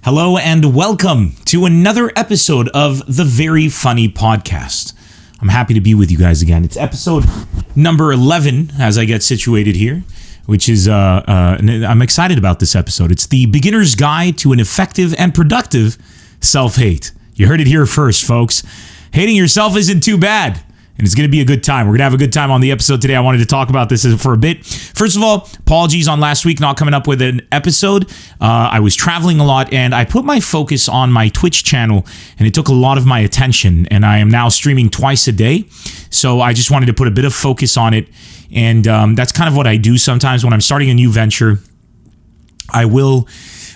Hello and welcome to another episode of the Very Funny Podcast. I'm happy to be with you guys again. It's episode number 11 as I get situated here, which is, I'm excited about this episode. It's the beginner's guide to an effective and productive self-hate. You heard it here first, folks. Hating yourself isn't too bad. And it's going to be a good time. We're going to have a good time on the episode today. I wanted to talk about this for a bit. First of all, apologies on last week not coming up with an episode. I was traveling a lot and I put my focus on my Twitch channel and it took a lot of my attention. And I am now streaming twice a day. So I just wanted to put a bit of focus on it. And that's kind of what I do sometimes when I'm starting a new venture. I will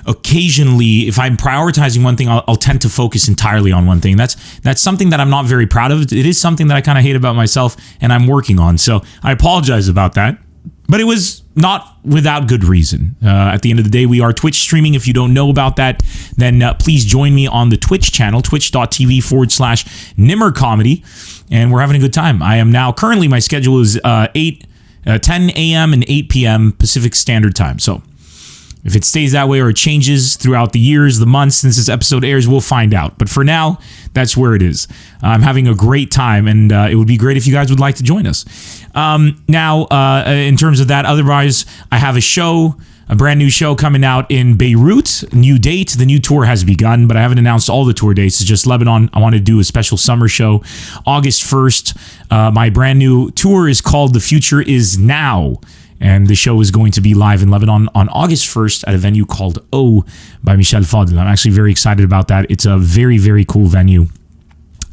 occasionally, if I'm prioritizing one thing, I'll tend to focus entirely on one thing. That's something that I'm not very proud of. It is something that I kind of hate about myself and I'm working on. So I apologize about that. But it was not without good reason. At the end of the day, we are Twitch streaming. If you don't know about that, then please join me on the Twitch channel, twitch.tv/Nemr Comedy. And we're having a good time. I am now, currently my schedule is 10 a.m. and 8 p.m. Pacific Standard Time. So if it stays that way or it changes throughout the years, the months since this episode airs, we'll find out. But for now, that's where it is. I'm having a great time, and it would be great if you guys would like to join us. Now, in terms of that, otherwise, I have a brand new show coming out in Beirut. New date. The new tour has begun, but I haven't announced all the tour dates. It's just Lebanon. I want to do a special summer show August 1st. My brand new tour is called The Future Is Now. And the show is going to be live in Lebanon on August 1st at a venue called O by Michel Fadel. I'm actually very excited about that. It's a very, very cool venue.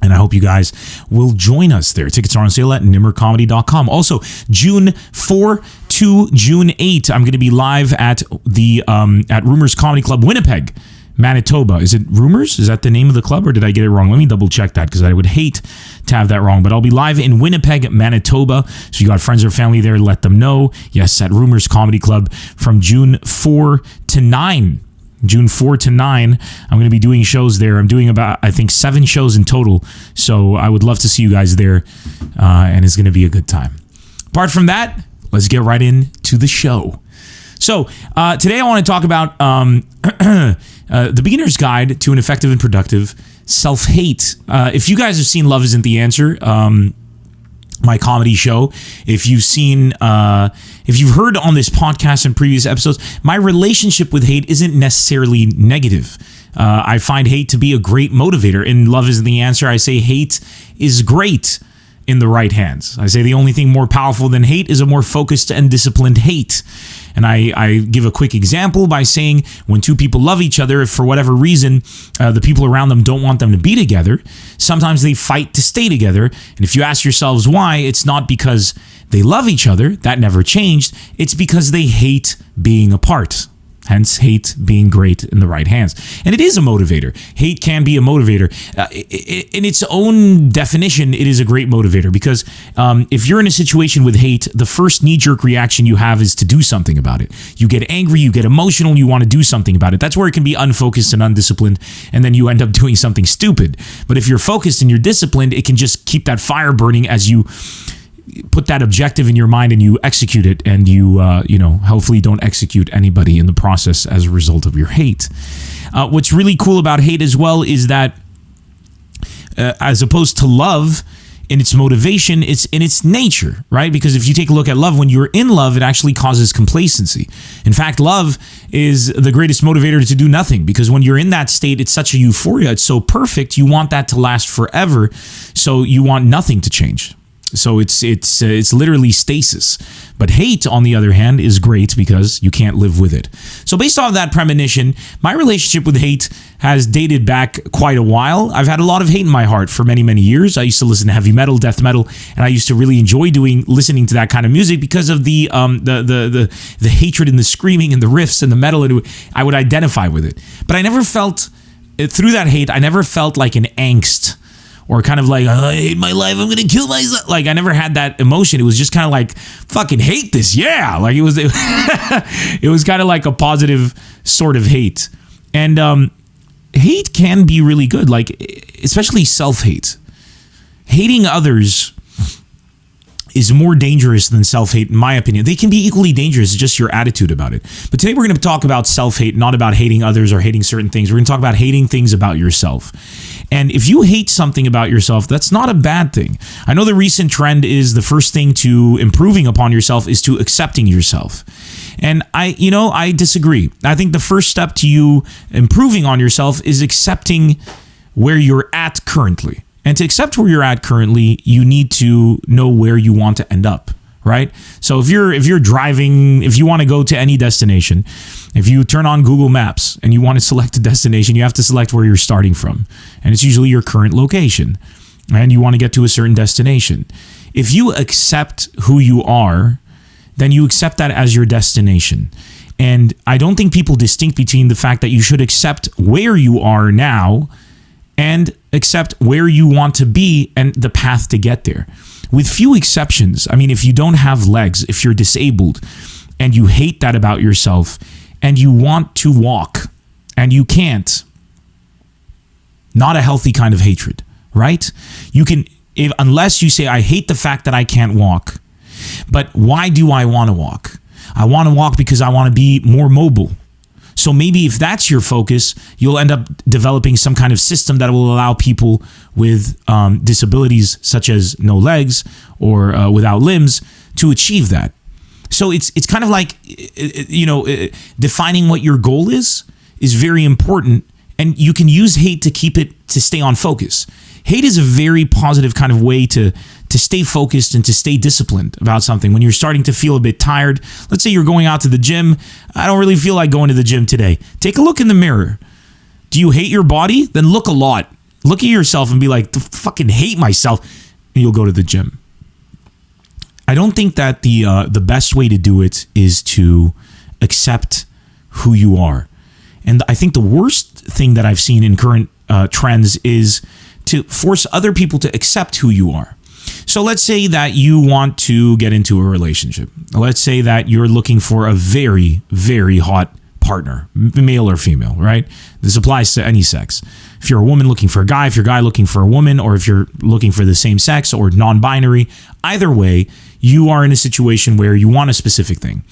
And I hope you guys will join us there. Tickets are on sale at nimmercomedy.com. Also, June 4 to June 8, I'm going to be live at the at Rumors Comedy Club, Winnipeg, Manitoba. Is it Rumors? Is that the name of the club, or did I get it wrong? Let me double check that because I would hate to have that wrong. But I'll be live in Winnipeg, Manitoba. So you got friends or family there, let them know. Yes, at Rumors Comedy Club from June 4 to 9. June 4 to 9, I'm going to be doing shows there. I'm doing about, I think, 7 shows in total. So I would love to see you guys there. And it's going to be a good time. Apart from that, let's get right into the show. So today I want to talk about the beginner's guide to an effective and productive self-hate. If you guys have seen Love Isn't the Answer, my comedy show, if you've heard on this podcast in previous episodes, my relationship with hate isn't necessarily negative. I find hate to be a great motivator. In Love Isn't the Answer, I say hate is great in the right hands. I say the only thing more powerful than hate is a more focused and disciplined hate. And I give a quick example by saying when two people love each other, if for whatever reason the people around them don't want them to be together, sometimes they fight to stay together. And if you ask yourselves why, it's not because they love each other, that never changed. It's because they hate being apart. Hence, hate being great in the right hands. And it is a motivator. Hate can be a motivator. In its own definition, it is a great motivator because if you're in a situation with hate, the first knee-jerk reaction you have is to do something about it. You get angry, you get emotional, you want to do something about it. That's where it can be unfocused and undisciplined, and then you end up doing something stupid. But if you're focused and you're disciplined, it can just keep that fire burning as you put that objective in your mind and you execute it, and you hopefully don't execute anybody in the process as a result of your hate. What's really cool about hate as well is that as opposed to love in its motivation, it's in its nature, right? Because if you take a look at love, when you're in love, it actually causes complacency. In fact, love is the greatest motivator to do nothing, because when you're in that state, it's such a euphoria. It's so perfect. You want that to last forever. So you want nothing to change. So it's literally stasis. But hate, on the other hand, is great because you can't live with it. So based on that premonition, my relationship with hate has dated back quite a while. I've had a lot of hate in my heart for many, many years. I used to listen to heavy metal, death metal, and I used to really enjoy listening to that kind of music because of the hatred and the screaming and the riffs and the metal, and I would identify with it. But I never felt, through that hate, I never felt like an angst or kind of like, I hate my life, I'm gonna kill myself. Like, I never had that emotion. It was just kind of like, fucking hate this, yeah. Like, it was kind of like a positive sort of hate. And hate can be really good, like, especially self-hate. Hating others is more dangerous than self-hate, in my opinion. They can be equally dangerous, it's just your attitude about it. But today we're going to talk about self-hate, not about hating others or hating certain things. We're going to talk about hating things about yourself. And if you hate something about yourself, that's not a bad thing. I know the recent trend is the first thing to improving upon yourself is to accepting yourself. And I disagree. I think the first step to you improving on yourself is accepting where you're at currently. And to accept where you're at currently, you need to know where you want to end up, right? So if you're driving, if you want to go to any destination, if you turn on Google Maps and you want to select a destination, you have to select where you're starting from. And it's usually your current location. And you want to get to a certain destination. If you accept who you are, then you accept that as your destination. And I don't think people distinct between the fact that you should accept where you are now and accept where you want to be and the path to get there. With few exceptions, I mean, if you don't have legs, if you're disabled and you hate that about yourself and you want to walk and you can't, not a healthy kind of hatred, right? You can, unless you say, I hate the fact that I can't walk, but why do I want to walk? I want to walk because I want to be more mobile. So maybe if that's your focus, you'll end up developing some kind of system that will allow people with disabilities such as no legs or without limbs to achieve that. So it's kind of like, defining what your goal is very important, and you can use hate to stay on focus. Hate is a very positive kind of way to stay focused and to stay disciplined about something. When you're starting to feel a bit tired, let's say you're going out to the gym. I don't really feel like going to the gym today. Take a look in the mirror. Do you hate your body? Then look a lot. Look at yourself and be like, fucking hate myself. And you'll go to the gym. I don't think that the best way to do it is to accept who you are. And I think the worst thing that I've seen in current trends is to force other people to accept who you are. So let's say that you want to get into a relationship. Let's say that you're looking for a very, very hot partner, male or female, right? This applies to any sex. If you're a woman looking for a guy, if you're a guy looking for a woman, or if you're looking for the same sex or non-binary, either way, you are in a situation where you want a specific thing.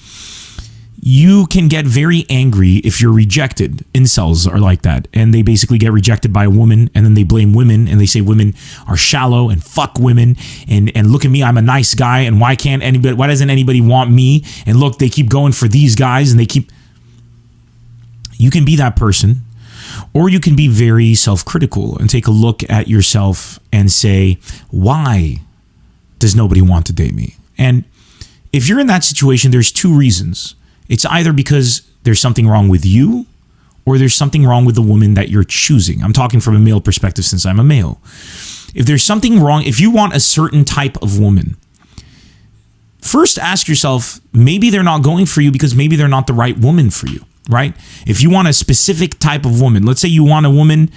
You can get very angry if you're rejected. Incels are like that. And they basically get rejected by a woman, and then they blame women, and they say women are shallow and fuck women, and look at me, I'm a nice guy, and why doesn't anybody want me? And look, they keep going for these guys, and you can be that person, or you can be very self-critical and take a look at yourself and say, why does nobody want to date me? And if you're in that situation, there's two reasons. It's either because there's something wrong with you, or there's something wrong with the woman that you're choosing. I'm talking from a male perspective since I'm a male. If there's something wrong, if you want a certain type of woman, first ask yourself, maybe they're not going for you because maybe they're not the right woman for you, right? If you want a specific type of woman, let's say you want a woman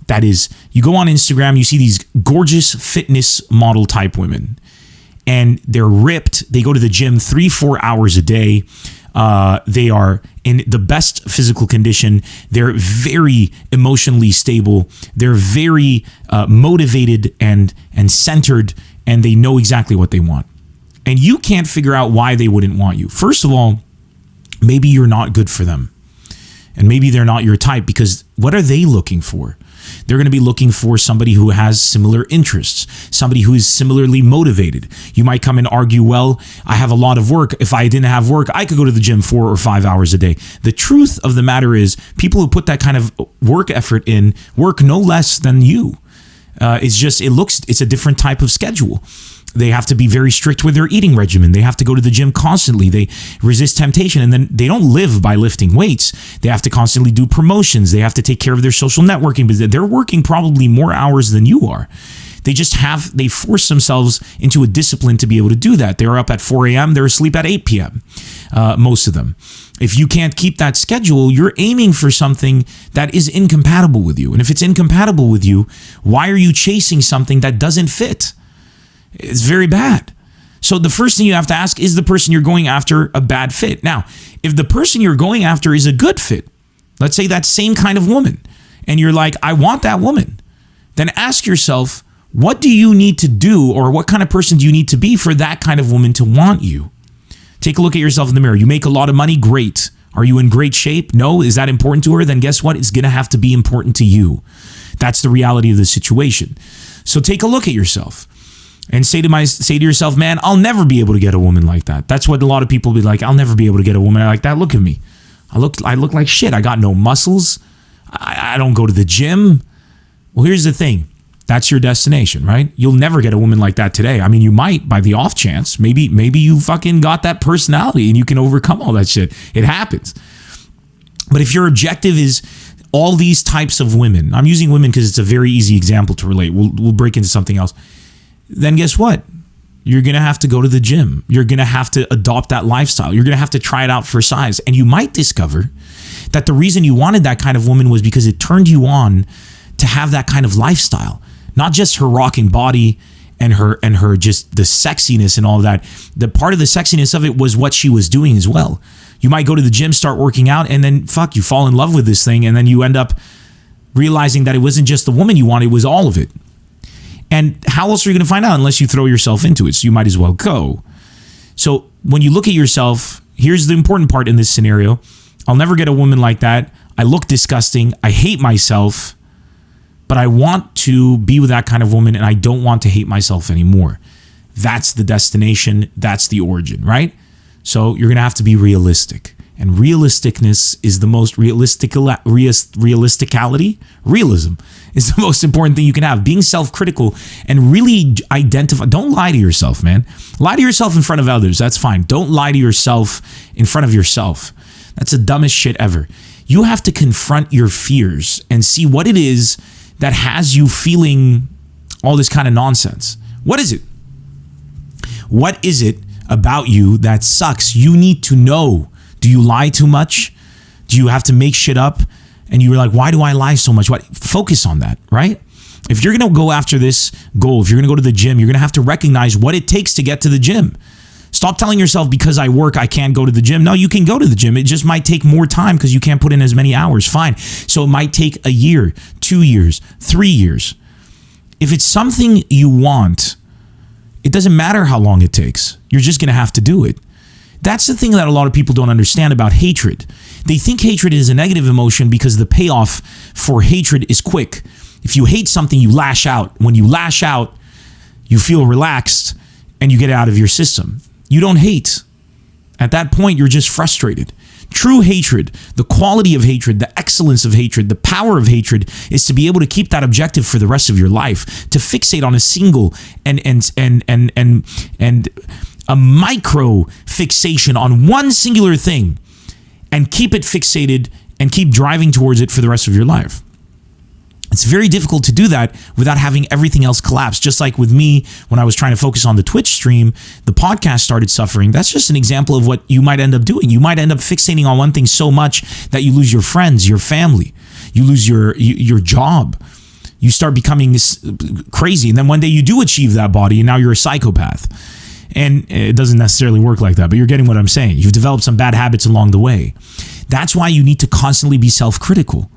that is, you go on Instagram, you see these gorgeous fitness model type women, and they're ripped. They go to the gym 3-4 hours a day. They are in the best physical condition. They're very emotionally stable. They're very motivated and centered, and they know exactly what they want. And you can't figure out why they wouldn't want you. First of all, maybe you're not good for them. And maybe they're not your type, because what are they looking for? They're going to be looking for somebody who has similar interests, somebody who is similarly motivated. You might come and argue, well, I have a lot of work. If I didn't have work, I could go to the gym 4 or 5 hours a day. The truth of the matter is, people who put that kind of work effort in work no less than you. It's a different type of schedule. They have to be very strict with their eating regimen. They have to go to the gym constantly. They resist temptation, and then they don't live by lifting weights. They have to constantly do promotions. They have to take care of their social networking business. They're working probably more hours than you are. They force themselves into a discipline to be able to do that. They're up at 4 a.m. They're asleep at 8 p.m. Most of them. If you can't keep that schedule, you're aiming for something that is incompatible with you. And if it's incompatible with you, why are you chasing something that doesn't fit? It's very bad. So the first thing you have to ask, is the person you're going after a bad fit? Now, if the person you're going after is a good fit, let's say that same kind of woman, and you're like, I want that woman, then ask yourself, What do you need to do, or what kind of person do you need to be for that kind of woman to want you? Take a look at yourself in the mirror. You make a lot of money? Great. Are you in great shape? No. Is that important to her? Then guess what? It's going to have to be important to you. That's the reality of the situation. So take a look at yourself and say to yourself, man, I'll never be able to get a woman like that. That's what a lot of people be like. I'll never be able to get a woman like that. Look at me. I look like shit. I got no muscles. I don't go to the gym. Well, here's the thing. That's your destination, right? You'll never get a woman like that today. I mean, you might by the off chance. Maybe you fucking got that personality and you can overcome all that shit. It happens. But if your objective is all these types of women, I'm using women because it's a very easy example to relate. We'll break into something else. Then guess what? You're going to have to go to the gym. You're going to have to adopt that lifestyle. You're going to have to try it out for size. And you might discover that the reason you wanted that kind of woman was because it turned you on to have that kind of lifestyle. Not just her rocking body and her just the sexiness and all of that. The part of the sexiness of it was what she was doing as well. You might go to the gym, start working out, and then you fall in love with this thing, and then you end up realizing that it wasn't just the woman you wanted, it was all of it. And how else are you going to find out unless you throw yourself into it? So you might as well go. So when you look at yourself, here's the important part in this scenario. I'll never get a woman like that. I look disgusting. I hate myself. But I want to be with that kind of woman, and I don't want to hate myself anymore. That's the destination. That's the origin, right? So you're going to have to be realistic. And realisticness is the most realisticality. Realism is the most important thing you can have. Being self-critical and really identify. Don't lie to yourself, man. Lie to yourself in front of others. That's fine. Don't lie to yourself in front of yourself. That's the dumbest shit ever. You have to confront your fears and see what it is that has you feeling all this kind of nonsense. What is it? What is it about you that sucks? You need to know. Do you lie too much? Do you have to make shit up? And you're like, why do I lie so much? Focus on that, right? If you're going to go after this goal, if you're going to go to the gym, you're going to have to recognize what it takes to get to the gym. Stop telling yourself because I work, I can't go to the gym. No, you can go to the gym. It just might take more time because you can't put in as many hours. Fine. So it might take a year, 2 years, 3 years. If it's something you want, it doesn't matter how long it takes. You're just going to have to do it. That's the thing that a lot of people don't understand about hatred. They think hatred is a negative emotion because the payoff for hatred is quick. If you hate something, you lash out. When you lash out, you feel relaxed and you get it out of your system. You don't hate. At that point, you're just frustrated. True hatred, the quality of hatred, the excellence of hatred, the power of hatred is to be able to keep that objective for the rest of your life, to fixate on a single and a micro fixation on one singular thing and keep it fixated and keep driving towards it for the rest of your life. It's very difficult to do that without having everything else collapse. Just like with me, when I was trying to focus on the Twitch stream, the podcast started suffering. That's just an example of what you might end up doing. You might end up fixating on one thing so much that you lose your friends, your family, you lose your job. You start becoming crazy. And then one day you do achieve that body and now you're a psychopath. And it doesn't necessarily work like that, but you're getting what I'm saying. You've developed some bad habits along the way. That's why you need to constantly be self-critical.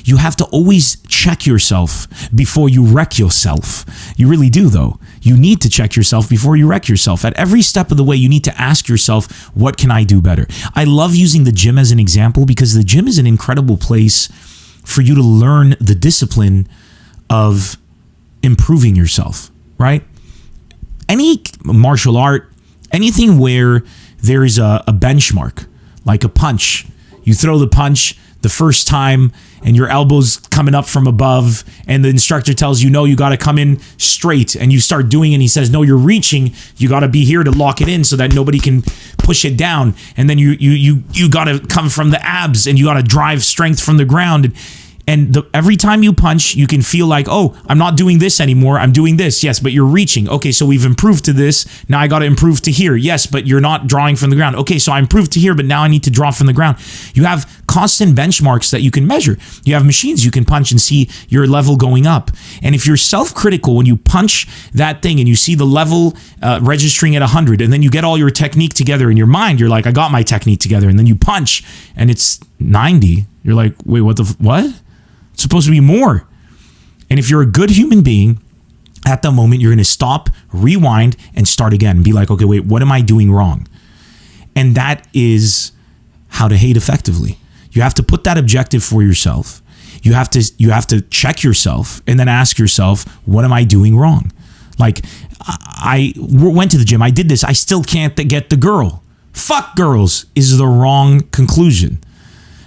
You have to always check yourself before you wreck yourself. You really do, though. You need to check yourself before you wreck yourself. At every step of the way, you need to ask yourself, what can I do better? I love using the gym as an example because the gym is an incredible place for you to learn the discipline of improving yourself, right? Any martial art, anything where there is a benchmark, like a punch. You throw the punch the first time and your elbow's coming up from above and the instructor tells you, no, you got to come in straight, and you start doing it and he says, no, you're reaching. You got to be here to lock it in so that nobody can push it down. And then you got to come from the abs and you got to drive strength from the ground. And every time you punch, you can feel like, oh, I'm not doing this anymore. I'm doing this. Yes, but you're reaching. Okay, so we've improved to this. Now I got to improve to here. Yes, but you're not drawing from the ground. Okay, so I improved to here, but now I need to draw from the ground. You have constant benchmarks that you can measure. You have machines you can punch and see your level going up. And if you're self-critical, when you punch that thing and you see the level registering at 100, and then you get all your technique together in your mind, you're like, I got my technique together. And then you punch and it's 90. You're like, wait, what? It's supposed to be more. And if you're a good human being at the moment, you're going to stop, rewind, and start again. Be like, okay, wait, what am I doing wrong? And that is how to hate effectively. You have to put that objective for yourself. You have to check yourself and then ask yourself, what am I doing wrong? Like, I went to the gym, I did this, I still can't get the girl. Fuck girls is the wrong conclusion.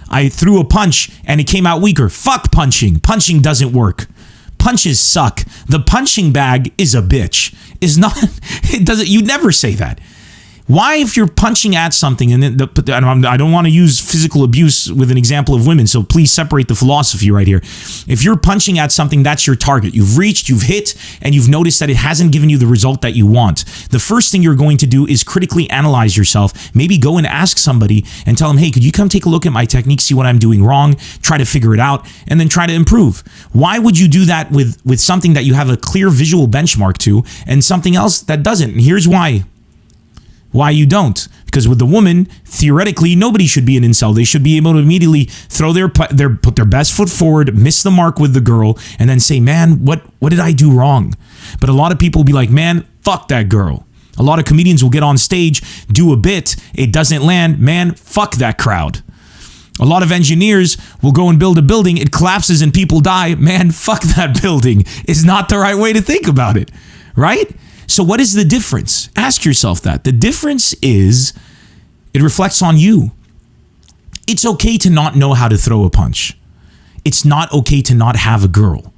I threw a punch and it came out weaker. Fuck punching. Punching doesn't work. Punches suck. The punching bag is a bitch. You never say that. Why, if you're punching at something, and I don't want to use physical abuse with an example of women, so please separate the philosophy right here. If you're punching at something, that's your target. You've reached, you've hit, and you've noticed that it hasn't given you the result that you want. The first thing you're going to do is critically analyze yourself. Maybe go and ask somebody and tell them, hey, could you come take a look at my technique, see what I'm doing wrong, try to figure it out, and then try to improve. Why would you do that with something that you have a clear visual benchmark to and something else that doesn't? And here's why you don't. Because with the woman, theoretically, nobody should be an incel. They should be able to immediately put their best foot forward, miss the mark with the girl, and then say, man, what did I do wrong? But a lot of people will be like, man, fuck that girl. A lot of comedians will get on stage, do a bit, it doesn't land, man, fuck that crowd. A lot of engineers will go and build a building, it collapses and people die, man, fuck that building. It's not the right way to think about it, right? So what is the difference? Ask yourself that. The difference is it reflects on you. It's okay to not know how to throw a punch. It's not okay to not have a girl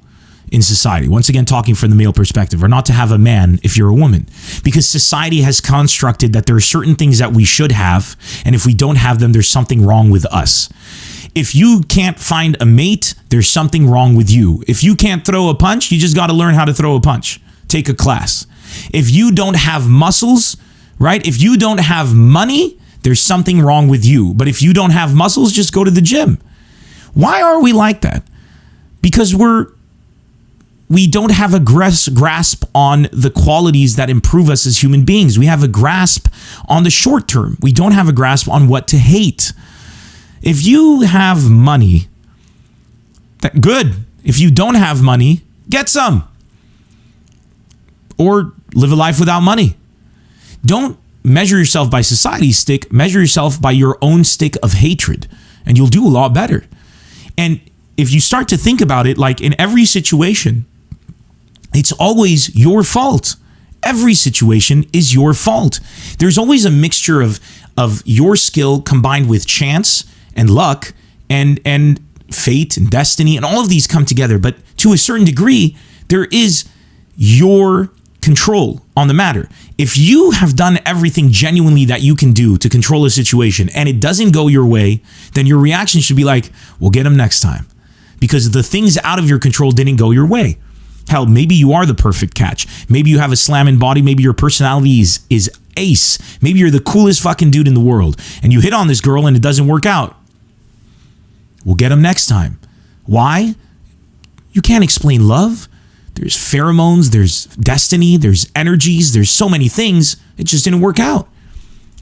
in society. Once again, talking from the male perspective, or not to have a man if you're a woman. Because society has constructed that there are certain things that we should have, and if we don't have them, there's something wrong with us. If you can't find a mate, there's something wrong with you. If you can't throw a punch, you just got to learn how to throw a punch. Take a class. If you don't have muscles, right? If you don't have money, there's something wrong with you. But if you don't have muscles, just go to the gym. Why are we like that? Because we don't have a grasp on the qualities that improve us as human beings. We have a grasp on the short term. We don't have a grasp on what to hate. If you have money, good. If you don't have money, get some. Or live a life without money. Don't measure yourself by society's stick. Measure yourself by your own stick of hatred, and you'll do a lot better. And if you start to think about it, like in every situation, it's always your fault. Every situation is your fault. There's always a mixture of your skill combined with chance and luck and fate and destiny, and all of these come together. But to a certain degree, there is your control on the matter. If you have done everything genuinely that you can do to control a situation and it doesn't go your way, then your reaction should be like, we'll get him next time. Because the things out of your control didn't go your way. Hell, maybe you are the perfect catch. Maybe you have a slamming body. Maybe your personality is ace. Maybe you're the coolest fucking dude in the world and you hit on this girl and it doesn't work out. We'll get him next time. Why? You can't explain love. There's pheromones, there's destiny, there's energies, there's so many things. It just didn't work out,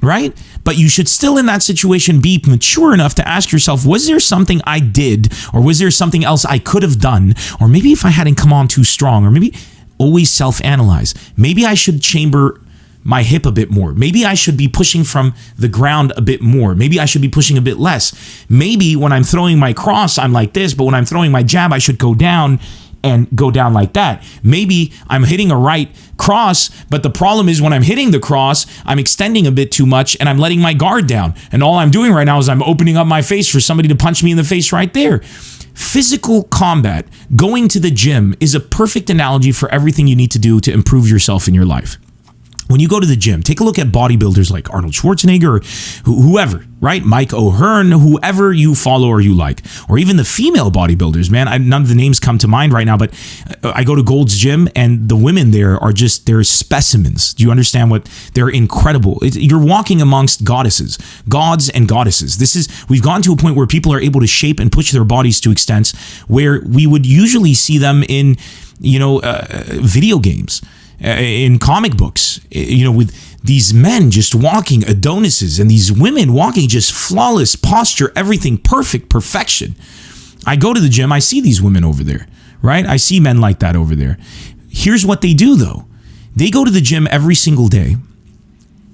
right? But you should still in that situation be mature enough to ask yourself, was there something I did, or was there something else I could have done? Or maybe if I hadn't come on too strong, or maybe always self-analyze. Maybe I should chamber my hip a bit more. Maybe I should be pushing from the ground a bit more. Maybe I should be pushing a bit less. Maybe when I'm throwing my cross, I'm like this, but when I'm throwing my jab, I should go down and go down like that. Maybe I'm hitting a right cross, but the problem is when I'm hitting the cross, I'm extending a bit too much and I'm letting my guard down. And all I'm doing right now is I'm opening up my face for somebody to punch me in the face right there. Physical combat, going to the gym, is a perfect analogy for everything you need to do to improve yourself in your life. When you go to the gym, take a look at bodybuilders like Arnold Schwarzenegger or whoever, right? Mike O'Hearn, whoever you follow or you like, or even the female bodybuilders, man. None of the names come to mind right now, but I go to Gold's Gym and the women there are just, they're specimens. Do you understand what? They're incredible. You're walking amongst goddesses, gods and goddesses. We've gotten to a point where people are able to shape and push their bodies to extents where we would usually see them in, video games. In comic books, with these men just walking Adonises and these women walking just flawless posture, everything perfect, perfection. I go to the gym, I see these women over there, right? I see men like that over there. Here's what they do though. They go to the gym every single day.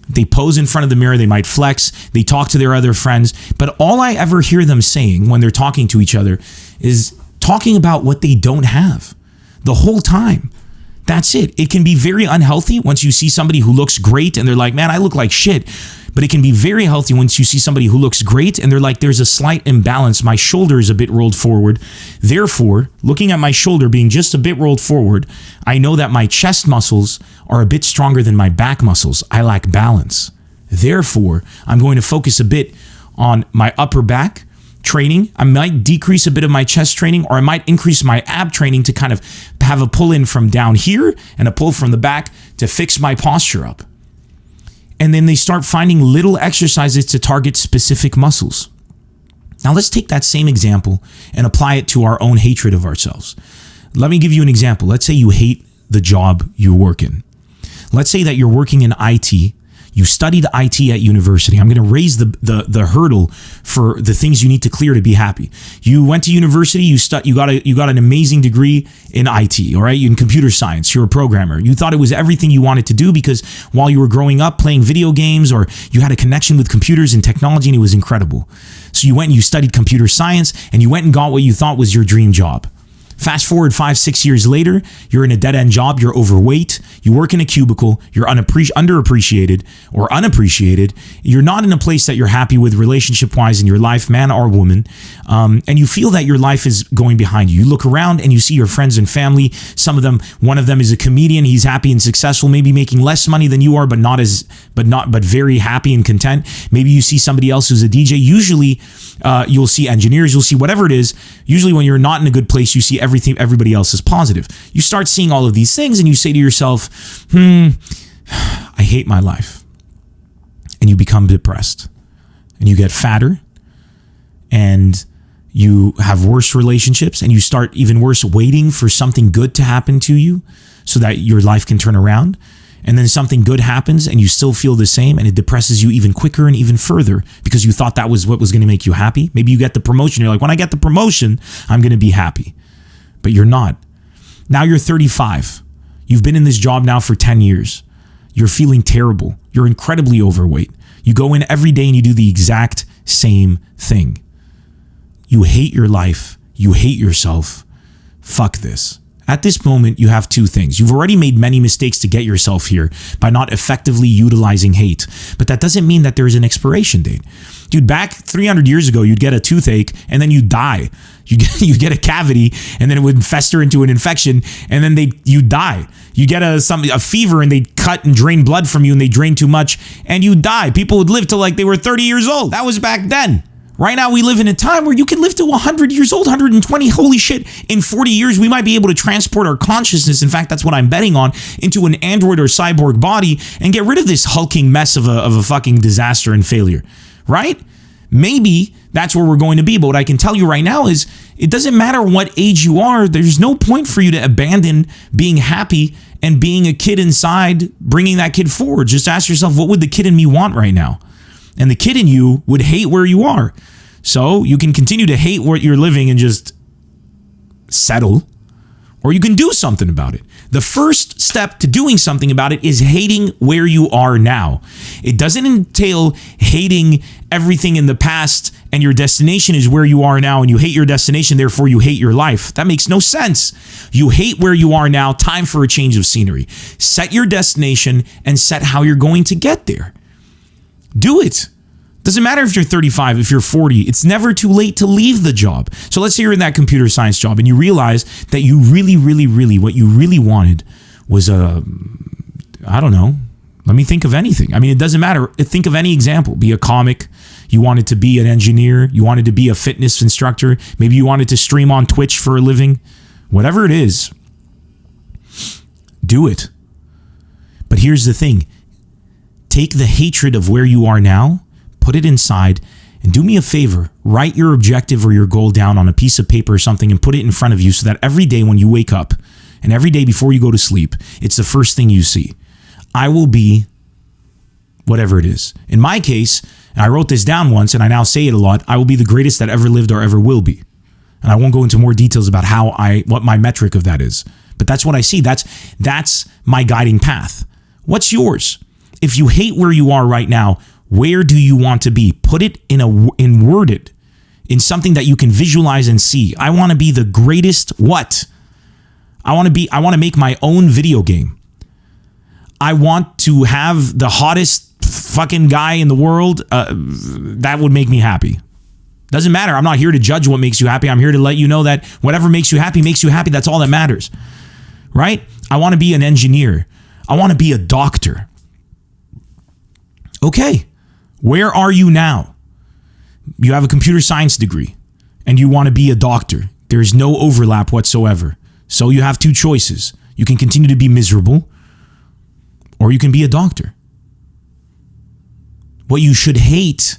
They pose in front of the mirror. They might flex. They talk to their other friends. But all I ever hear them saying when they're talking to each other is talking about what they don't have the whole time. That's it. It can be very unhealthy once you see somebody who looks great and they're like, man, I look like shit. But it can be very healthy once you see somebody who looks great and they're like, there's a slight imbalance. My shoulder is a bit rolled forward. Therefore, looking at my shoulder being just a bit rolled forward, I know that my chest muscles are a bit stronger than my back muscles. I lack balance. Therefore, I'm going to focus a bit on my upper back training. I might decrease a bit of my chest training, or I might increase my ab training to kind of have a pull in from down here and a pull from the back to fix my posture up. And then they start finding little exercises to target specific muscles. Now let's take that same example and apply it to our own hatred of ourselves. Let me give you an example. Let's say you hate the job you work in. Let's say that you're working in IT. You studied IT at university. I'm going to raise the hurdle for the things you need to clear to be happy. You went to university. You got an amazing degree in IT. All right, in computer science. You're a programmer. You thought it was everything you wanted to do because while you were growing up playing video games, or you had a connection with computers and technology, and it was incredible. So you went and you studied computer science, and you went and got what you thought was your dream job. Fast forward 5-6 years later, you're in a dead-end job, you're overweight, you work in a cubicle, you're underappreciated or unappreciated, you're not in a place that you're happy with relationship-wise in your life, man or woman, and you feel that your life is going behind you. You look around and you see your friends and family. Some of them, one of them is a comedian, he's happy and successful, maybe making less money than you are, but very happy and content. Maybe you see somebody else who's a DJ. Usually, you'll see engineers, you'll see whatever it is. Usually when you're not in a good place, you see everybody else is positive. You start seeing all of these things and you say to yourself, I hate my life. And you become depressed. And you get fatter. And you have worse relationships. And you start, even worse, waiting for something good to happen to you so that your life can turn around. And then something good happens and you still feel the same, and it depresses you even quicker and even further because you thought that was what was going to make you happy. Maybe you get the promotion. You're like, when I get the promotion, I'm going to be happy. But you're not. Now you're 35. You've been in this job now for 10 years. You're feeling terrible. You're incredibly overweight. You go in every day and you do the exact same thing. You hate your life. You hate yourself. Fuck this. At this moment, you have two things. You've already made many mistakes to get yourself here by not effectively utilizing hate. But that doesn't mean that there's an expiration date. Dude, back 300 years ago, you'd get a toothache and then you'd die. You get a cavity and then it would fester into an infection and then you'd die. You get a fever and they'd cut and drain blood from you and they drain too much and you'd die. People would live till like they were 30 years old. That was back then. Right now, we live in a time where you can live to 100 years old, 120. Holy shit. In 40 years, we might be able to transport our consciousness. In fact, that's what I'm betting on, into an android or cyborg body and get rid of this hulking mess of a fucking disaster and failure. Right? Maybe that's where we're going to be. But what I can tell you right now is it doesn't matter what age you are. There's no point for you to abandon being happy and being a kid inside, bringing that kid forward. Just ask yourself, what would the kid in me want right now? And the kid in you would hate where you are. So you can continue to hate where you're living and just settle, or you can do something about it. The first step to doing something about it is hating where you are now. It doesn't entail hating everything in the past and your destination is where you are now and you hate your destination, therefore you hate your life. That makes no sense. You hate where you are now, time for a change of scenery. Set your destination and set how you're going to get there. Do it. Doesn't matter if you're 35, if you're 40, it's never too late to leave the job. So let's say you're in that computer science job and you realize that you really, what you really wanted was I don't know. Let me think of anything. I mean, it doesn't matter. Think of any example. Be a comic. You wanted to be an engineer. You wanted to be a fitness instructor. Maybe you wanted to stream on Twitch for a living. Whatever it is, do it. But here's the thing. Take the hatred of where you are now, put it inside, and do me a favor. Write your objective or your goal down on a piece of paper or something and put it in front of you so that every day when you wake up and every day before you go to sleep, it's the first thing you see. I will be whatever it is. In my case, and I wrote this down once and I now say it a lot, I will be the greatest that ever lived or ever will be. And I won't go into more details about what my metric of that is. But that's what I see. That's my guiding path. What's yours? If you hate where you are right now, where do you want to be? Put it word it in something that you can visualize and see. I want to be the greatest what? I want to make my own video game. I want to have the hottest fucking guy in the world. That would make me happy. Doesn't matter. I'm not here to judge what makes you happy. I'm here to let you know that whatever makes you happy makes you happy. That's all that matters. Right? I want to be an engineer. I want to be a doctor. Okay. Where are you now? You have a computer science degree and you want to be a doctor. There's no overlap whatsoever. So you have two choices. You can continue to be miserable or you can be a doctor. What you should hate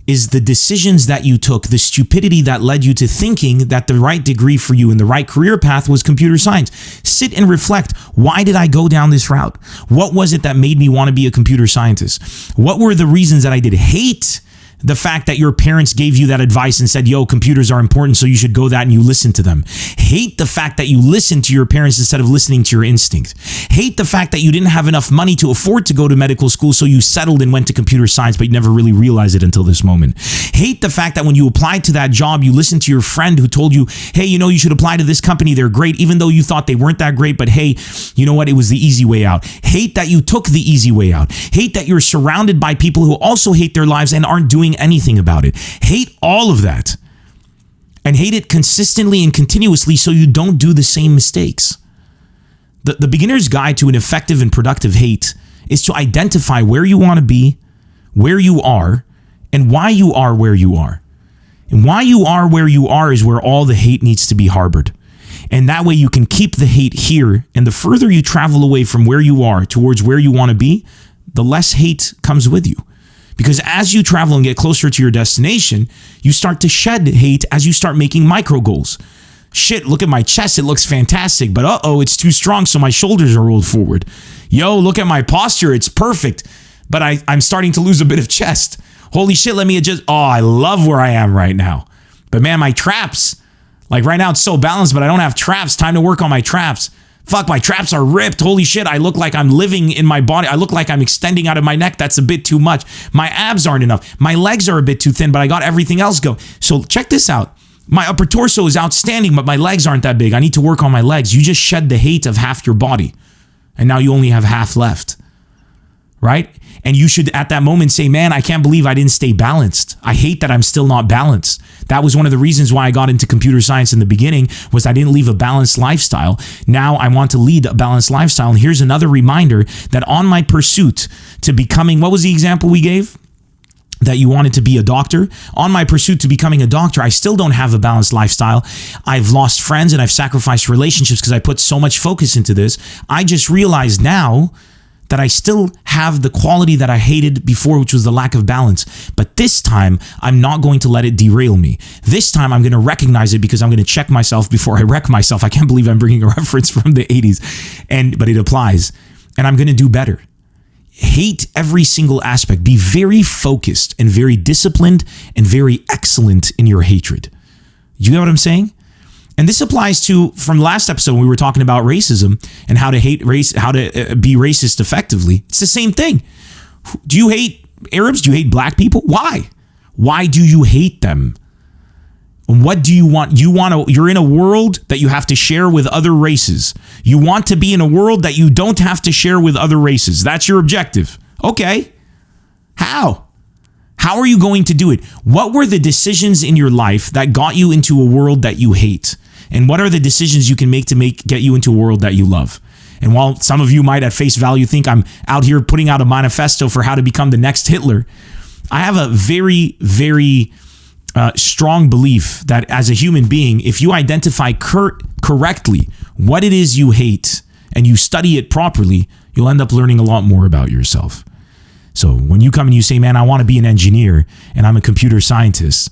is the decisions that you took, the stupidity that led you to thinking that the right degree for you and the right career path was computer science. Sit and reflect. Why did I go down this route? What was it that made me want to be a computer scientist? What were the reasons that I did? Hate the fact that your parents gave you that advice and said, yo, computers are important, so you should go that, and you listen to them. Hate the fact that you listened to your parents instead of listening to your instinct. Hate the fact that you didn't have enough money to afford to go to medical school, so you settled and went to computer science, but you never really realized it until this moment. Hate the fact that when you applied to that job, you listened to your friend who told you, hey, you should apply to this company. They're great, even though you thought they weren't that great, but hey, you know what? It was the easy way out. Hate that you took the easy way out. Hate that you're surrounded by people who also hate their lives and aren't doing anything about it. Hate all of that. And hate it consistently and continuously so you don't do the same mistakes. The beginner's guide to an effective and productive hate is to identify where you want to be, where you are, and why you are where you are. And why you are where you are is where all the hate needs to be harbored. And that way you can keep the hate here. And the further you travel away from where you are towards where you want to be, the less hate comes with you. Because as you travel and get closer to your destination, you start to shed hate as you start making micro goals. Shit, look at my chest. It looks fantastic. But it's too strong, so my shoulders are rolled forward. Yo, look at my posture. It's perfect. But I'm starting to lose a bit of chest. Holy shit, let me adjust. Oh, I love where I am right now. But man, my traps, like right now it's so balanced, but I don't have traps. Time to work on my traps. Fuck, my traps are ripped. Holy shit, I look like I'm living in my body. I look like I'm extending out of my neck. That's a bit too much. My abs aren't enough. My legs are a bit too thin, but I got everything else go. So check this out. My upper torso is outstanding, but my legs aren't that big. I need to work on my legs. You just shed the hate of half your body. And now you only have half left. Right? And you should at that moment say, man, I can't believe I didn't stay balanced. I hate that I'm still not balanced. That was one of the reasons why I got into computer science in the beginning, was I didn't leave a balanced lifestyle. Now I want to lead a balanced lifestyle. And here's another reminder that on my pursuit to becoming, what was the example we gave? That you wanted to be a doctor. On my pursuit to becoming a doctor, I still don't have a balanced lifestyle. I've lost friends and I've sacrificed relationships because I put so much focus into this. I just realized now that I still have the quality that I hated before, which was the lack of balance. But this time, I'm not going to let it derail me. This time, I'm going to recognize it because I'm going to check myself before I wreck myself. I can't believe I'm bringing a reference from the 80s, but it applies. And I'm going to do better. Hate every single aspect. Be very focused and very disciplined and very excellent in your hatred. You know what I'm saying? And this applies to, from last episode when we were talking about racism and how to hate race, how to be racist effectively. It's the same thing. Do you hate Arabs? Do you hate black people? Why? Why do you hate them? What do you want? You're in a world that you have to share with other races. You want to be in a world that you don't have to share with other races. That's your objective. Okay. How? How are you going to do it? What were the decisions in your life that got you into a world that you hate? And what are the decisions you can make to get you into a world that you love? And while some of you might at face value think I'm out here putting out a manifesto for how to become the next Hitler, I have a very, very strong belief that as a human being, if you identify correctly what it is you hate and you study it properly, you'll end up learning a lot more about yourself. So when you come and you say, man, I want to be an engineer and I'm a computer scientist,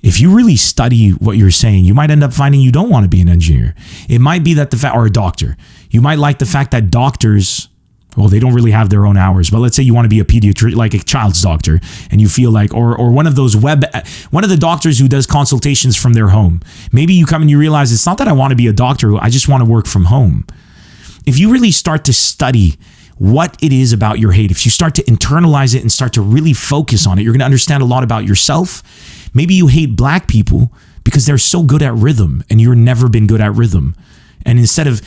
if you really study what you're saying, you might end up finding you don't want to be an engineer. It might be that or a doctor. You might like the fact that doctors Well, they don't really have their own hours, but let's say you want to be a pediatrician, like a child's doctor, and you feel like, or one of the doctors who does consultations from their home. Maybe you come and you realize it's not that I want to be a doctor, I just want to work from home. If you really start to study what it is about your hate, if you start to internalize it and start to really focus on it, you're going to understand a lot about yourself. Maybe you hate black people because they're so good at rhythm and you've never been good at rhythm. And instead of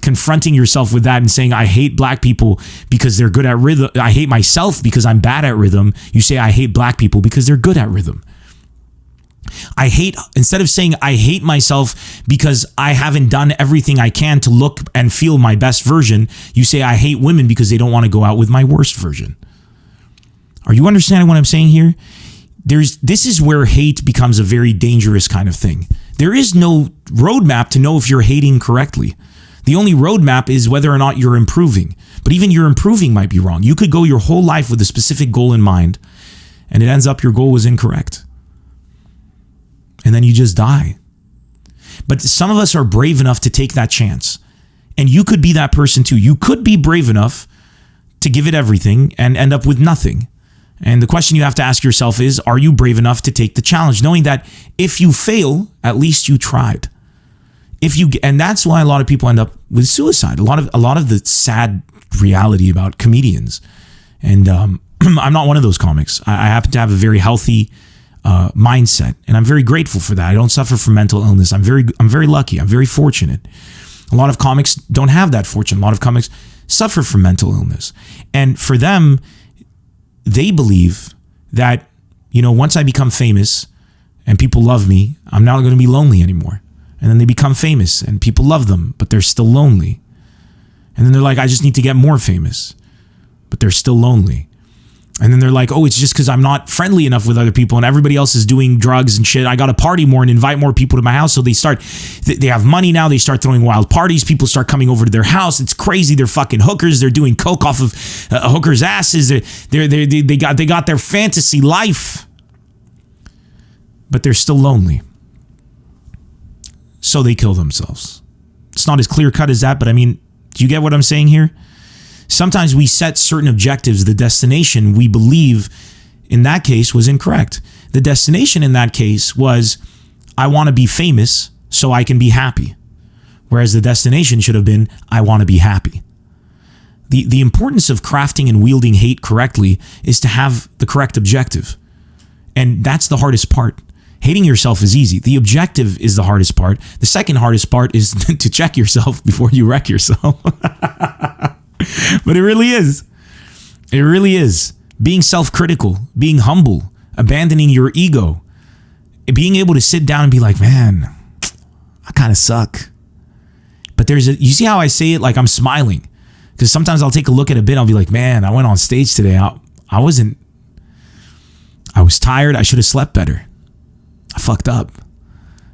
confronting yourself with that and saying, I hate black people because they're good at rhythm, I hate myself because I'm bad at rhythm, you say, I hate black people because they're good at rhythm. Instead of saying, I hate myself because I haven't done everything I can to look and feel my best version, you say, I hate women because they don't want to go out with my worst version. Are you understanding what I'm saying here? This is where hate becomes a very dangerous kind of thing. There is no roadmap to know if you're hating correctly. The only roadmap is whether or not you're improving. But even your improving might be wrong. You could go your whole life with a specific goal in mind, and it ends up your goal was incorrect. And then you just die. But some of us are brave enough to take that chance. And you could be that person too. You could be brave enough to give it everything and end up with nothing. And the question you have to ask yourself is, are you brave enough to take the challenge? Knowing that if you fail, at least you tried. And that's why a lot of people end up with suicide. A lot of the sad reality about comedians. And I'm not one of those comics. I happen to have a very healthy mindset, and I'm very grateful for that. I don't suffer from mental illness. I'm very lucky. I'm very fortunate. A lot of comics don't have that fortune. A lot of comics suffer from mental illness. And for them, they believe that, once I become famous and people love me, I'm not going to be lonely anymore. And then they become famous and people love them, but they're still lonely. And then they're like, I just need to get more famous, but they're still lonely. And then they're like, oh, it's just because I'm not friendly enough with other people and everybody else is doing drugs and shit. I got to party more and invite more people to my house. So they have money now. They start throwing wild parties. People start coming over to their house. It's crazy. They're fucking hookers. They're doing coke off of hookers' asses. They got their fantasy life, but they're still lonely. So they kill themselves. It's not as clear cut as that, but I mean, do you get what I'm saying here? Sometimes we set certain objectives. The destination, we believe, in that case, was incorrect. The destination in that case was, I want to be famous so I can be happy. Whereas the destination should have been, I want to be happy. The importance of crafting and wielding hate correctly is to have the correct objective. And that's the hardest part. Hating yourself is easy. The objective is the hardest part. The second hardest part is to check yourself before you wreck yourself. But it really is. It really is. Being self-critical, being humble, abandoning your ego, being able to sit down and be like, man, I kind of suck. But you see how I say it like I'm smiling? Because sometimes I'll take a look at a bit, I'll be like, man, I went on stage today. I was tired. I should have slept better. I fucked up.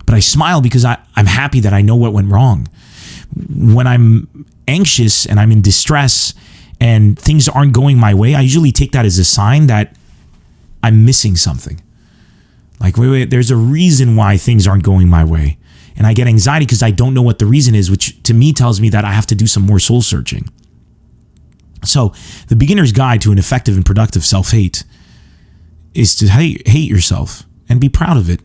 But I smile because I'm happy that I know what went wrong. When I'm anxious and I'm in distress and things aren't going my way, I usually take that as a sign that I'm missing something. Like, wait, there's a reason why things aren't going my way. And I get anxiety because I don't know what the reason is, which to me tells me that I have to do some more soul searching. So the beginner's guide to an effective and productive self-hate is to hate yourself and be proud of it.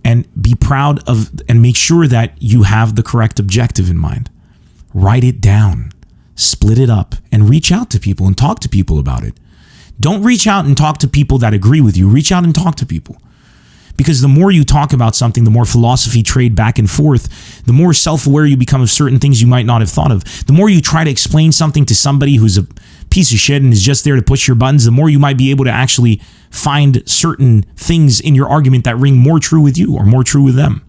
And be proud of and make sure that you have the correct objective in mind. Write it down, split it up, and reach out to people and talk to people about it. Don't reach out and talk to people that agree with you. Reach out and talk to people. Because the more you talk about something, the more philosophy trade back and forth, the more self-aware you become of certain things you might not have thought of. The more you try to explain something to somebody who's a piece of shit and is just there to push your buttons, the more you might be able to actually find certain things in your argument that ring more true with you or more true with them.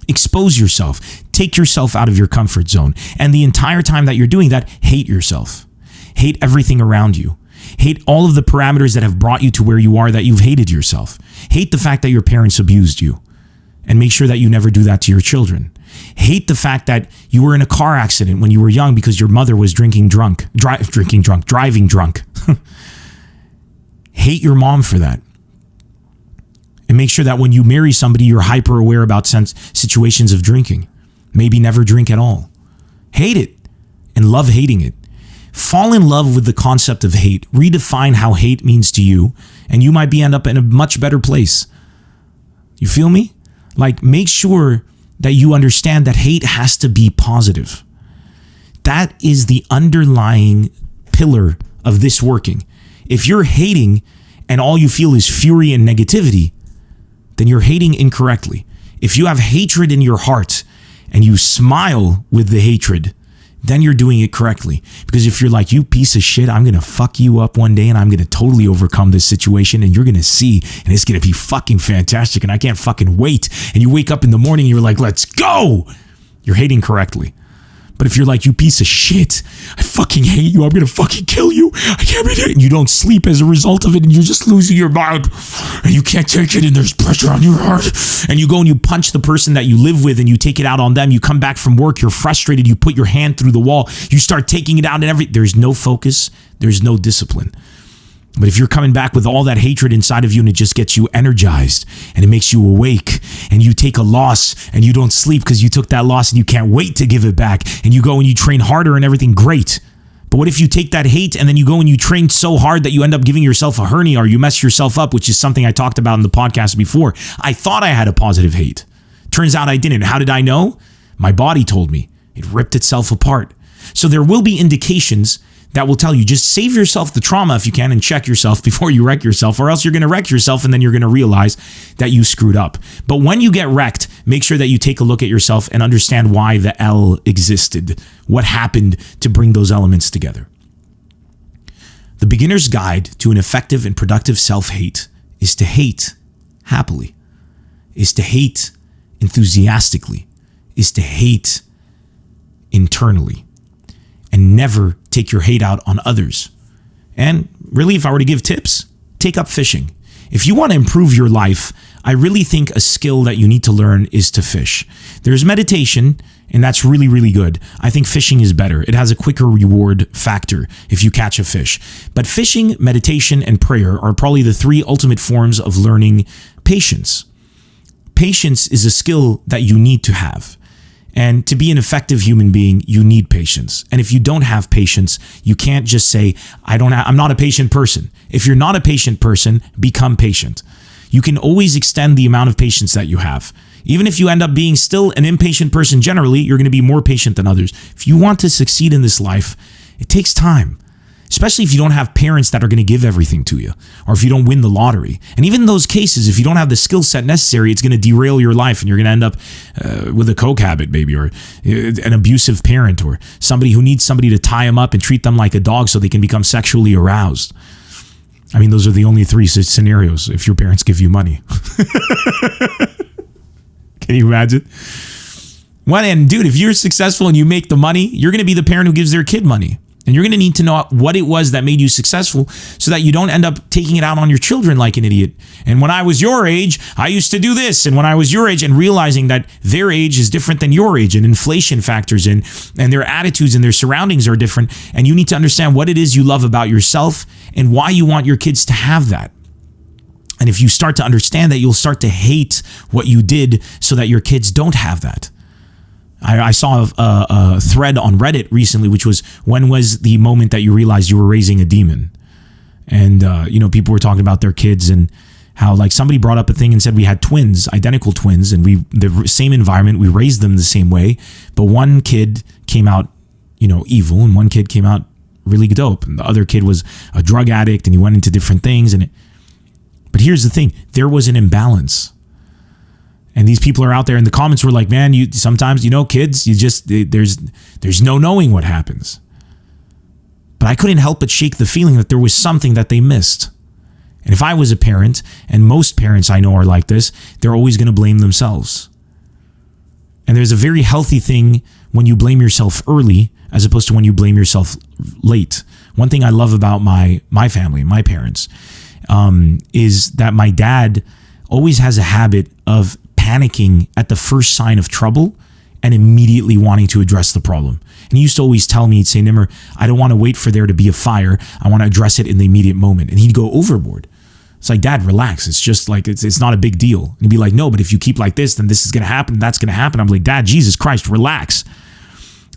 Expose yourself. Take yourself out of your comfort zone. And the entire time that you're doing that, hate yourself. Hate everything around you. Hate all of the parameters that have brought you to where you are, that you've hated yourself. Hate the fact that your parents abused you. And make sure that you never do that to your children. Hate the fact that you were in a car accident when you were young because your mother was driving drunk. Hate your mom for that. And make sure that when you marry somebody, you're hyper aware about situations of drinking. Maybe never drink at all. Hate it and love hating it. Fall in love with the concept of hate. Redefine how hate means to you, and you might end up in a much better place. You feel me? Like, make sure that you understand that hate has to be positive. That is the underlying pillar of this working. If you're hating and all you feel is fury and negativity, then you're hating incorrectly. If you have hatred in your heart and you smile with the hatred, then you're doing it correctly. Because if you're like, you piece of shit, I'm going to fuck you up one day and I'm going to totally overcome this situation and you're going to see and it's going to be fucking fantastic and I can't fucking wait. And you wake up in the morning and you're like, let's go. You're hating correctly. But if you're like, you piece of shit, I fucking hate you, I'm going to fucking kill you, I can't read it, and you don't sleep as a result of it, and you're just losing your mind, and you can't take it, and there's pressure on your heart, and you go and you punch the person that you live with, and you take it out on them, you come back from work, you're frustrated, you put your hand through the wall, you start taking it out, and there's no focus, there's no discipline. But if you're coming back with all that hatred inside of you and it just gets you energized and it makes you awake and you take a loss and you don't sleep because you took that loss and you can't wait to give it back and you go and you train harder and everything, great. But what if you take that hate and then you go and you train so hard that you end up giving yourself a hernia or you mess yourself up, which is something I talked about in the podcast before. I thought I had a positive hate. Turns out I didn't. How did I know? My body told me. It ripped itself apart. So there will be indications that will tell you, just save yourself the trauma if you can and check yourself before you wreck yourself, or else you're going to wreck yourself and then you're going to realize that you screwed up. But when you get wrecked, make sure that you take a look at yourself and understand why the L existed, what happened to bring those elements together. The beginner's guide to an effective and productive self-hate is to hate happily, is to hate enthusiastically, is to hate internally. And never take your hate out on others. And really, if I were to give tips, take up fishing. If you want to improve your life, I really think a skill that you need to learn is to fish. There's meditation, and that's really, really good. I think fishing is better. It has a quicker reward factor if you catch a fish. But fishing, meditation, and prayer are probably the three ultimate forms of learning patience. Patience is a skill that you need to have. And to be an effective human being, you need patience. And if you don't have patience, you can't just say, I'm not a patient person. If you're not a patient person, become patient. You can always extend the amount of patience that you have. Even if you end up being still an impatient person generally, you're going to be more patient than others. If you want to succeed in this life, it takes time. Especially if you don't have parents that are going to give everything to you, or if you don't win the lottery. And even in those cases, if you don't have the skill set necessary, it's going to derail your life and you're going to end up with a coke habit, maybe, or an abusive parent, or somebody who needs somebody to tie them up and treat them like a dog so they can become sexually aroused. I mean, those are the only three scenarios if your parents give you money. Can you imagine? And dude, if you're successful and you make the money, you're going to be the parent who gives their kid money. And you're going to need to know what it was that made you successful so that you don't end up taking it out on your children like an idiot. And when I was your age, I used to do this. And when I was your age, and realizing that their age is different than your age and inflation factors in, and their attitudes and their surroundings are different. And you need to understand what it is you love about yourself and why you want your kids to have that. And if you start to understand that, you'll start to hate what you did so that your kids don't have that. I saw a thread on Reddit recently, which was, when was the moment that you realized you were raising a demon? And, people were talking about their kids and how, like, somebody brought up a thing and said we had twins, identical twins, and the same environment, we raised them the same way. But one kid came out, evil, and one kid came out really dope. And the other kid was a drug addict and he went into different things. But here's the thing, there was an imbalance. And these people are out there in the comments were like, man, sometimes, kids, there's no knowing what happens. But I couldn't help but shake the feeling that there was something that they missed. And if I was a parent, and most parents I know are like this, they're always going to blame themselves. And there's a very healthy thing when you blame yourself early as opposed to when you blame yourself late. One thing I love about my family, my parents, is that my dad always has a habit of panicking at the first sign of trouble and immediately wanting to address the problem. And he used to always tell me, he'd say, Nemr, I don't want to wait for there to be a fire. I want to address it in the immediate moment. And he'd go overboard. It's like, Dad, relax. It's just like, it's not a big deal. And he'd be like, no, but if you keep like this, then this is going to happen. That's going to happen. I'm like, Dad, Jesus Christ, relax.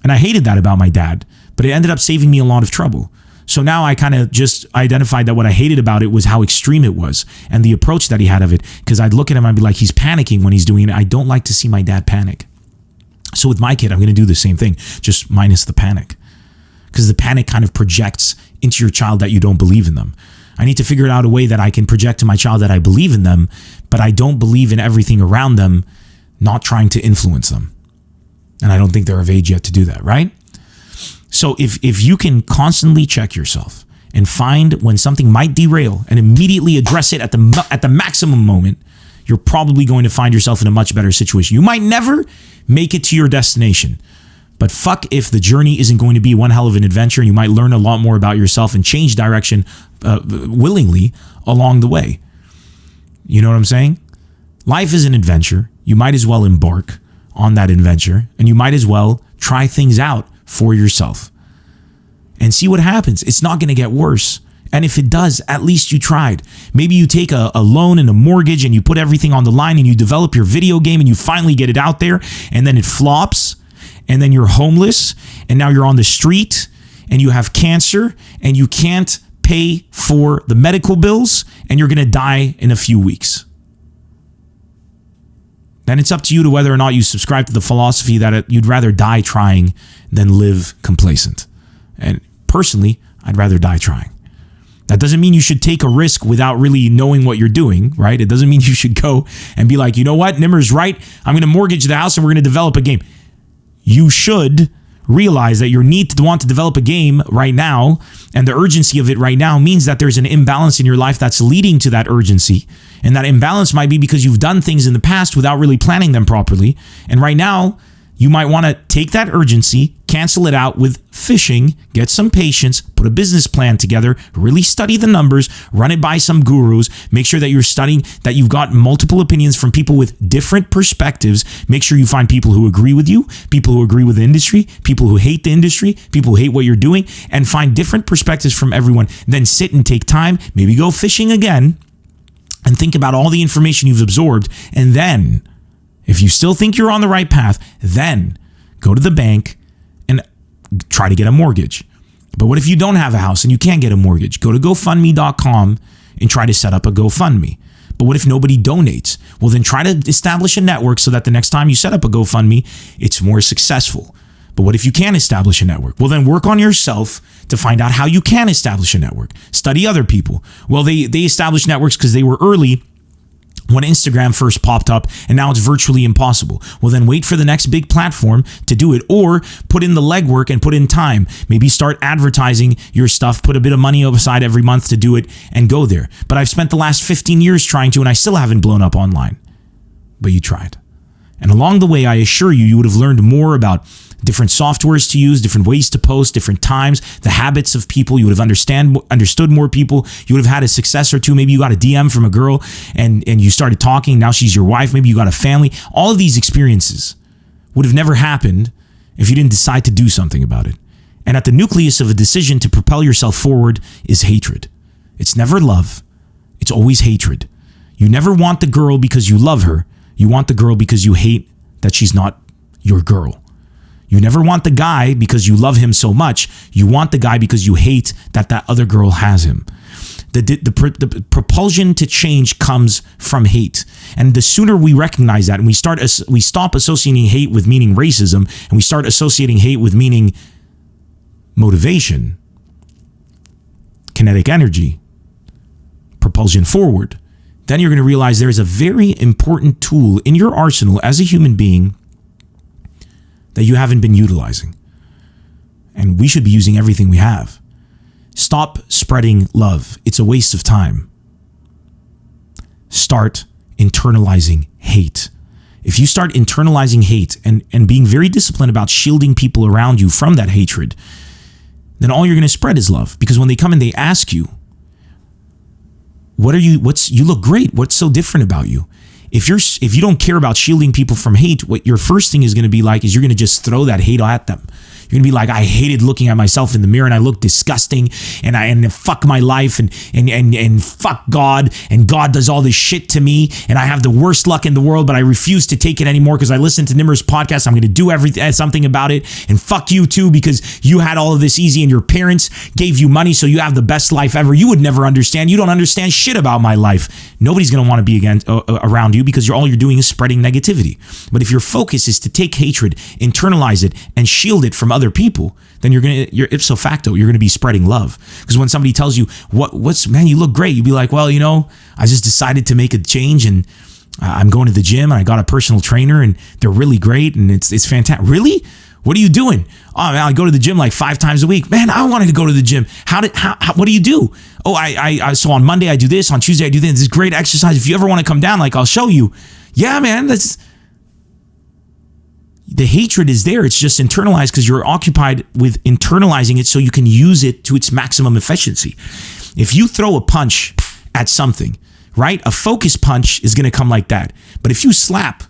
And I hated that about my dad. but it ended up saving me a lot of trouble. So now I kind of just identified that what I hated about it was how extreme it was and the approach that he had of it. Because I'd look at him and I'd be like, he's panicking when he's doing it. I don't like to see my dad panic. So with my kid, I'm going to do the same thing, just minus the panic. Because the panic kind of projects into your child that you don't believe in them. I need to figure out a way that I can project to my child that I believe in them, but I don't believe in everything around them, not trying to influence them. And I don't think they're of age yet to do that, right? So if you can constantly check yourself and find when something might derail and immediately address it at the maximum moment, you're probably going to find yourself in a much better situation. You might never make it to your destination, but fuck if the journey isn't going to be one hell of an adventure, and you might learn a lot more about yourself and change direction willingly along the way. You know what I'm saying? Life is an adventure. You might as well embark on that adventure, and you might as well try things out for yourself and see what happens. It's not going to get worse. And if it does, at least you tried. Maybe you take a loan and a mortgage and you put everything on the line and you develop your video game and you finally get it out there, and then it flops, and then you're homeless, and now you're on the street, and you have cancer, and you can't pay for the medical bills, and you're going to die in a few weeks. Then it's up to you to whether or not you subscribe to the philosophy that you'd rather die trying than live complacent. And personally, I'd rather die trying. That doesn't mean you should take a risk without really knowing what you're doing, right? It doesn't mean you should go and be like, you know what, Nemr's right. I'm going to mortgage the house and we're going to develop a game. You should realize that your need to want to develop a game right now and the urgency of it right now means that there's an imbalance in your life that's leading to that urgency. And that imbalance might be because you've done things in the past without really planning them properly. And right now, you might want to take that urgency, cancel it out with fishing, get some patience, put a business plan together, really study the numbers, run it by some gurus, make sure that you're studying, that you've got multiple opinions from people with different perspectives. Make sure you find people who agree with you, people who agree with the industry, people who hate the industry, people who hate what you're doing, and find different perspectives from everyone. Then sit and take time, maybe go fishing again, and think about all the information you've absorbed. And then, if you still think you're on the right path, then go to the bank and try to get a mortgage. But what if you don't have a house and you can't get a mortgage? Go to GoFundMe.com and try to set up a GoFundMe. But what if nobody donates? Well, then try to establish a network so that the next time you set up a GoFundMe, it's more successful. But what if you can't establish a network? Well, then work on yourself to find out how you can establish a network. Study other people. Well, they established networks because they were early when Instagram first popped up, and now it's virtually impossible. Well, then wait for the next big platform to do it, or put in the legwork and put in time. Maybe start advertising your stuff, put a bit of money aside every month to do it, and go there. But I've spent the last 15 years trying to, and I still haven't blown up online. But you tried. And along the way, I assure you, you would have learned more about different softwares to use, different ways to post, different times, the habits of people. You would have understood more people. You would have had a success or two. Maybe you got a DM from a girl and you started talking. Now she's your wife. Maybe you got a family. All of these experiences would have never happened if you didn't decide to do something about it. And at the nucleus of a decision to propel yourself forward is hatred. It's never love. It's always hatred. You never want the girl because you love her. You want the girl because you hate that she's not your girl. You never want the guy because you love him so much. You want the guy because you hate that other girl has him. The propulsion to change comes from hate. And the sooner we recognize that and we stop associating hate with meaning racism, and we start associating hate with meaning motivation, kinetic energy, propulsion forward, then you're going to realize there is a very important tool in your arsenal as a human being that you haven't been utilizing. And we should be using everything we have. Stop spreading love. It's a waste of time. Start internalizing hate. If you start internalizing hate and being very disciplined about shielding people around you from that hatred, then all you're going to spread is love. Because when they come and they ask you, you look great, what's so different about you? if you don't care about shielding people from hate, what your first thing is going to be like is you're going to just throw that hate at them. You're gonna be like, I hated looking at myself in the mirror and I look disgusting and fuck my life and fuck God, and God does all this shit to me and I have the worst luck in the world, but I refuse to take it anymore because I listened to Nemr's podcast. I'm gonna do something about it, and fuck you too because you had all of this easy and your parents gave you money so you have the best life ever. You would never understand. You don't understand shit about my life. Nobody's gonna want to be around you because all you're doing is spreading negativity. But if your focus is to take hatred, internalize it, and shield it from other people, then you're ipso facto, you're gonna be spreading love. Because when somebody tells you man, you look great, you'd be like, well, I just decided to make a change and I'm going to the gym and I got a personal trainer and they're really great and it's fantastic. Really? What are you doing? Oh man, I go to the gym like 5 times a week. Man, I wanted to go to the gym. What do you do? Oh, so on Monday I do this, on Tuesday I do this. This is great exercise. If you ever want to come down, like I'll show you. Yeah, man, the hatred is there. It's just internalized because you're occupied with internalizing it so you can use it to its maximum efficiency. If you throw a punch at something, right? A focus punch is going to come like that. But if you slap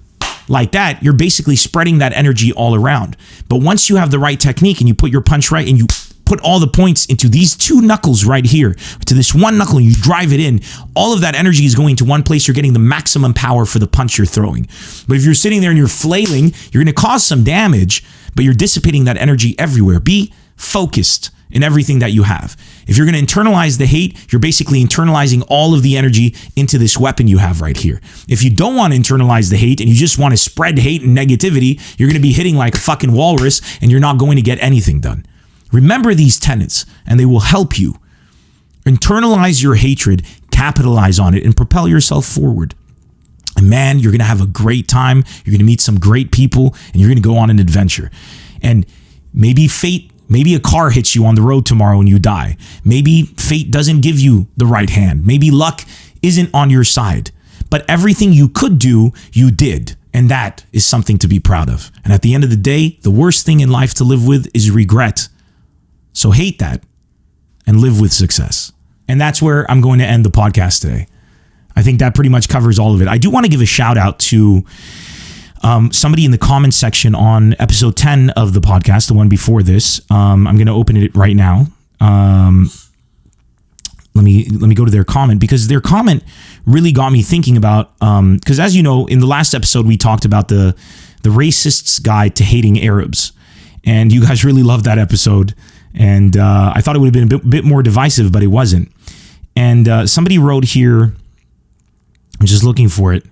like that, you're basically spreading that energy all around. But once you have the right technique and you put your punch right and you put all the points into these 2 knuckles right here, to this one knuckle, and you drive it in, all of that energy is going to one place. You're getting the maximum power for the punch you're throwing. But if you're sitting there and you're flailing, you're going to cause some damage, but you're dissipating that energy everywhere. Be focused in everything that you have. If you're going to internalize the hate, you're basically internalizing all of the energy into this weapon you have right here. If you don't want to internalize the hate and you just want to spread hate and negativity, you're going to be hitting like a fucking walrus and you're not going to get anything done. Remember these tenets and they will help you. Internalize your hatred, capitalize on it, and propel yourself forward. And man, you're going to have a great time. You're going to meet some great people and you're going to go on an adventure. And maybe a car hits you on the road tomorrow and you die. Maybe fate doesn't give you the right hand. Maybe luck isn't on your side. But everything you could do, you did. And that is something to be proud of. And at the end of the day, the worst thing in life to live with is regret. So hate that and live with success. And that's where I'm going to end the podcast today. I think that pretty much covers all of it. I do want to give a shout out to somebody in the comments section on episode 10 of the podcast, the one before this. I'm going to open it right now. Let me go to their comment, because their comment really got me thinking about, because as you know, in the last episode, we talked about the racist's guide to hating Arabs. And you guys really loved that episode. And I thought it would have been a bit more divisive, but it wasn't. And somebody wrote here, I'm just looking for it.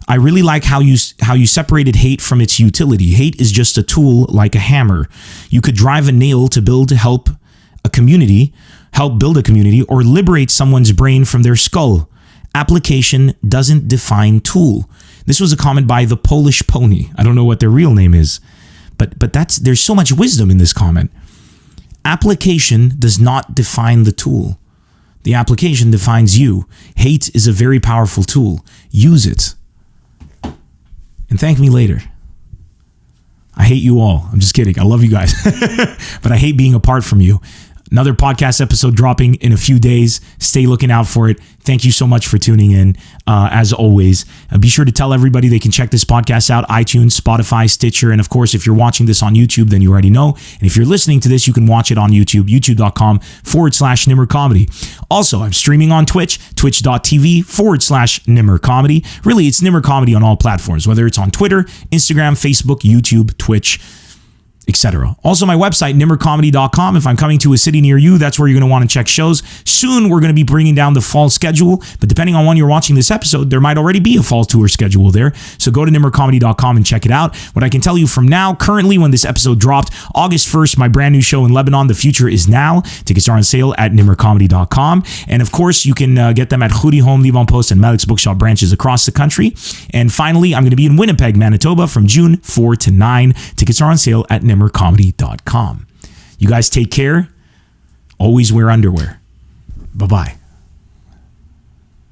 I really like how you separated hate from its utility. Hate is just a tool like a hammer. You could drive a nail to help build a community, or liberate someone's brain from their skull. Application doesn't define tool. This was a comment by the Polish Pony. I don't know what their real name is, but there's so much wisdom in this comment. Application does not define the tool. The application defines you. Hate is a very powerful tool. Use it. And thank me later. I hate you all. I'm just kidding. I love you guys. But I hate being apart from you. Another podcast episode dropping in a few days. Stay looking out for it. Thank you so much for tuning in. As always, be sure to tell everybody they can check this podcast out: iTunes, Spotify, Stitcher. And of course, if you're watching this on YouTube, then you already know. And if you're listening to this, you can watch it on YouTube, youtube.com/Nemr Comedy. Also, I'm streaming on Twitch, twitch.tv/Nemr Comedy. Really, it's Nemr Comedy on all platforms, whether it's on Twitter, Instagram, Facebook, YouTube, Twitch, etc. Also, my website, nemrcomedy.com. If I'm coming to a city near you, that's where you're going to want to check shows. Soon, we're going to be bringing down the fall schedule, but depending on when you're watching this episode, there might already be a fall tour schedule there. So go to nemrcomedy.com and check it out. What I can tell you from now, currently when this episode dropped, August 1st, my brand new show in Lebanon, The Future Is Now. Tickets are on sale at nemrcomedy.com. And of course, you can get them at Hoodie Home, Liban Post, and Malik's Bookshop branches across the country. And finally, I'm going to be in Winnipeg, Manitoba from June 4 to 9. Tickets are on sale at nemrcomedy.com. You guys take care. Always wear underwear. Bye-bye.